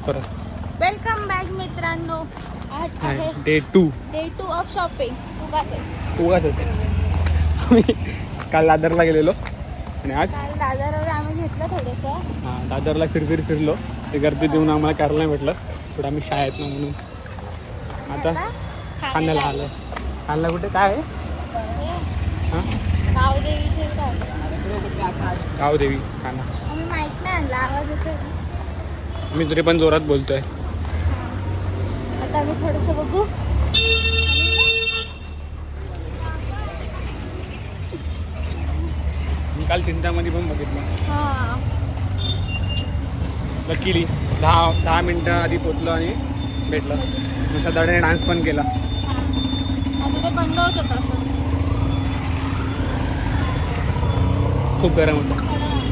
परत welcome back मित्रांनो. आज आहे डे 2 ऑफ शॉपिंग. उगाच आम्ही काल दादरला गेलेलो आणि आज काल दादरवर आम्ही घेतलं थोडंसं. हां दादरला फिरलो. ते गर्दी देऊन आम्हाला करायला नाही भेटलं. थोडं आम्ही शाळेत ना म्हणून आता खाण्याला आलं. खायला कुठे काय आहे? हां गावदेवीचे काय गावदेवी खाना. आम्ही माहीत नाही आणला. आवाज येतोय ना? मी तरी पण जोरात बोलतोय. आता आम्ही थोडंसं बघू. मी काल चिंतामध्ये पण बघितलं. हां लकीली 10 मिनटं आधी पोचलो आणि भेटलं. मग सदाने डान्स पण केला. आता ते बंद होत होतं असं. खूप गरम होतं.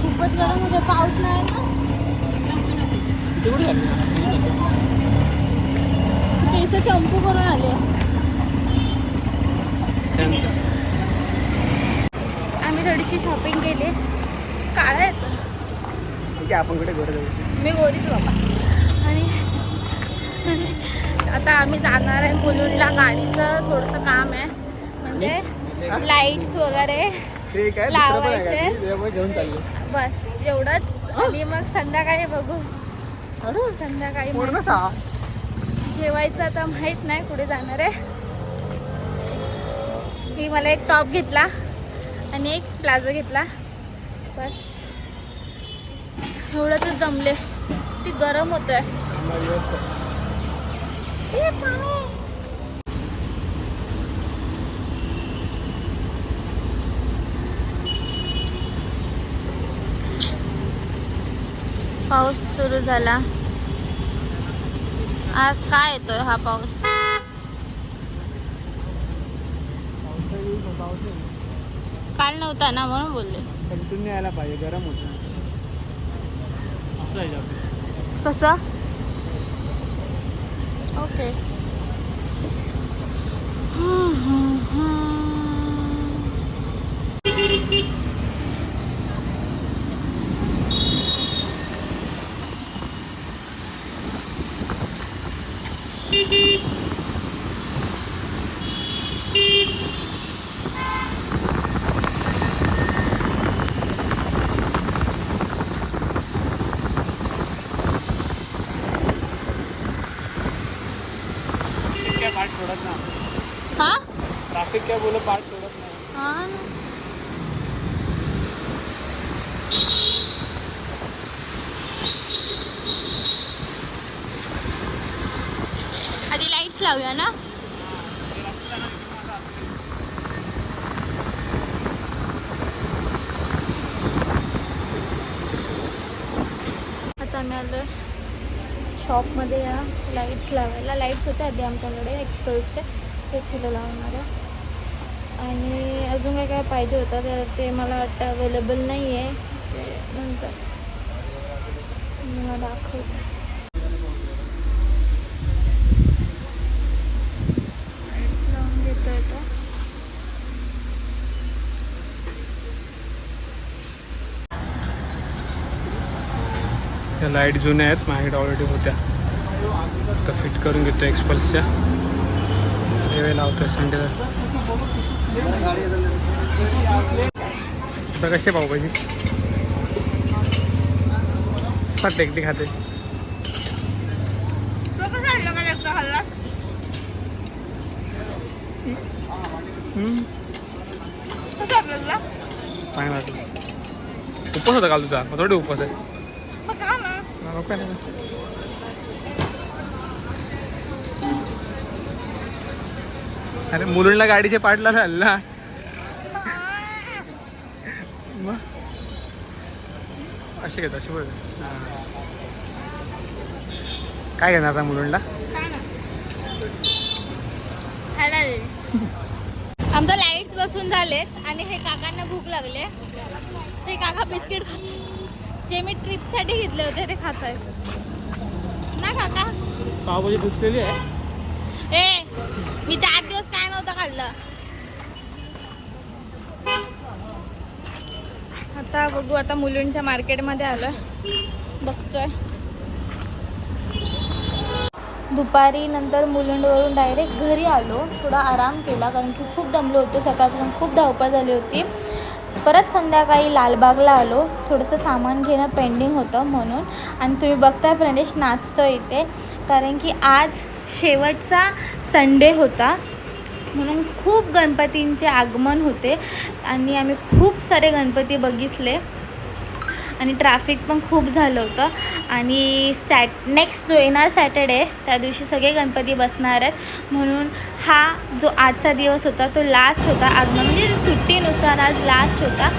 खूपच गरम होतं. पाऊस नाही ना. किती कुठे केस चंपू करून आले. आम्ही थोडीशी शॉपिंग केली. काळा येतो ठीक आहे आपण कुठे गोरे जाऊ. मी गोरीच बाबा. आणि आता आम्ही जाणार आहे मुलुंडला. गाडीचं थोडंसं काम आहे म्हणजे लाईट्स वगैरे ठीक आहे लावायचे. घेऊन चाललो बस एवढंच. आणि मग संध्याकाळी बघू. संध्याकाळी पूर्ण जेवायचं आता माहीत नाही कुठे जाणार आहे. मी मला एक टॉप घेतला आणि एक प्लाझो घेतला. बस एवढंच जमले. ती गरम होत आहे. पाऊस सुरू झाला. आज काय येतोय हा पाऊस? काल नव्हता ना म्हणून बोलले. कंटिन्यू यायला पाहिजे. गरम होतं. कसं? ओके. पाठ सोडत ना. हा ट्रॅफिक काय बोल पाठ सोडत नाही. हा आधी लाईट्स लावूया ना. आता आम्ही आलो शॉपमध्ये. या लाईट्स लावायला. लाईट्स होते आधी आमच्याकडे एक्सपर्टचे. तेच हिला लावणार आहे. आणि अजून काय काय पाहिजे होतं तर ते मला वाटतं अवेलेबल नाही आहे. नंतर मला दाखवते. लाईट्स लावून घेतो येतो. त्या लाईट जुन्या आहेत. माझ्याकडे ऑलरेडी होत्या. तर फिट करून घेतो एक्सपल्सच्या. वेळ लावतोय संडेला. आता कसे पाहू पाहिजे टेकटी खाते. चांगला वाटलं. उपवास होता काल तुझा? मग थोडी उपवास आहे. अरे मुलुंडला गाडीचे पाडला ना. मग असे घेतो असे बघ. काय घेणार आता मुलुंडला? आमच्या लाईट्स बसून झालेत आणि हे काकांना भूक लागले. हे काका बिस्किट खातात. जे मी ट्रिपसाठी घेतले होते ते खात आहेत ना काका. पावभाजी दुसलेली आहे. ए मी 4 दिवस काय नव्हतं खाल्लं. आता बघू. आता मुलुंडच्या मार्केटमध्ये आलोय. बघतोय दुपारी नंतर मुलुंडवरून डायरेक्ट घरी आलो. थोडा आराम केला कारण की खूप दमलो होतो, सकाळपासून खूप धावपळ झाली होती. परत संध्याकाळी लालबागला आलो. थोडंसं सामान घेणं पेंडिंग होतं म्हणून. आणि तुम्ही बघताय प्रणेश नाचतो इथे, कारण की आज शेवटचा संडे होता म्हणून खूप गणपतींचे आगमन होते आणि आम्ही खूप सारे गणपती बघितले आणि ट्रॅफिक पण खूप झालं होतं. आणि नेक्स्ट जो येणार सॅटर्डे त्या दिवशी सगळे गणपती बसणार आहेत म्हणून हा जो आजचा दिवस होता तो लास्ट होता आगमन, म्हणजे सुट्टीनुसार आज लास्ट होता.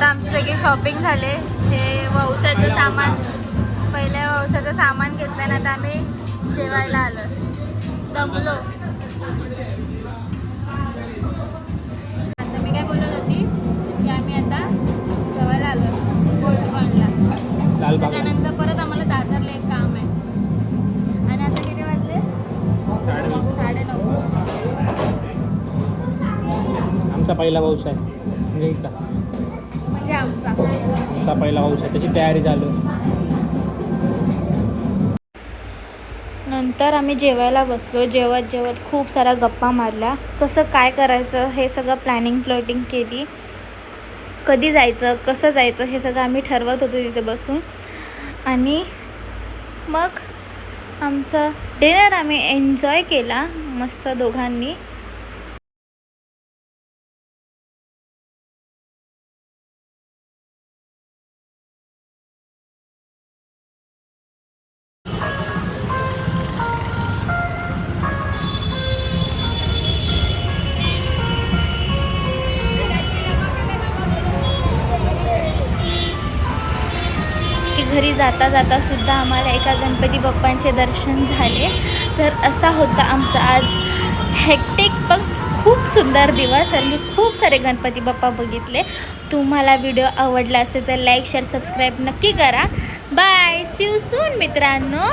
आता आमची सगळी शॉपिंग झाले. हे वौसाचं सामान, पहिल्या वौसाचं सामान घेतलं ना, आता आम्ही जेवायला आलो. दमलो. आता मी काय बोलत होती की आम्ही आता जेवायला आलो गोल्डकॉर्नला. त्याच्यानंतर परत आम्हाला दादरला एक काम आहे. आणि आता किती वाजले? 9:30. आमचा पहिला पाऊस आहे म्हणजे आमचा पहिला पाऊस आहे, त्याची तयारी चालू आहे. नंतर आम्ही जेवायला बसलो. जेवत खूप साऱ्या गप्पा मारल्या. कसं काय करायचं हे सगळं प्लॅनिंग केली. कधी जायचं, कसं जायचं हे सगळं आम्ही ठरवत होतो तिथे बसून. आणि मग आमचं डिनर आम्ही एन्जॉय केला मस्त दोघांनी. घरी जाता सुद्धा आम्हाला एका गणपती बाप्पांचे दर्शन झाले. तर असा होता आमचा आज हेक्टिक पण खूप सुंदर दिवस. आणि खूप सारे गणपती बाप्पा बघितले. तुम्हाला व्हिडिओ आवडला असेल तर लाईक शेअर सबस्क्राईब नक्की करा. बाय, सी यू सून मित्रांनो.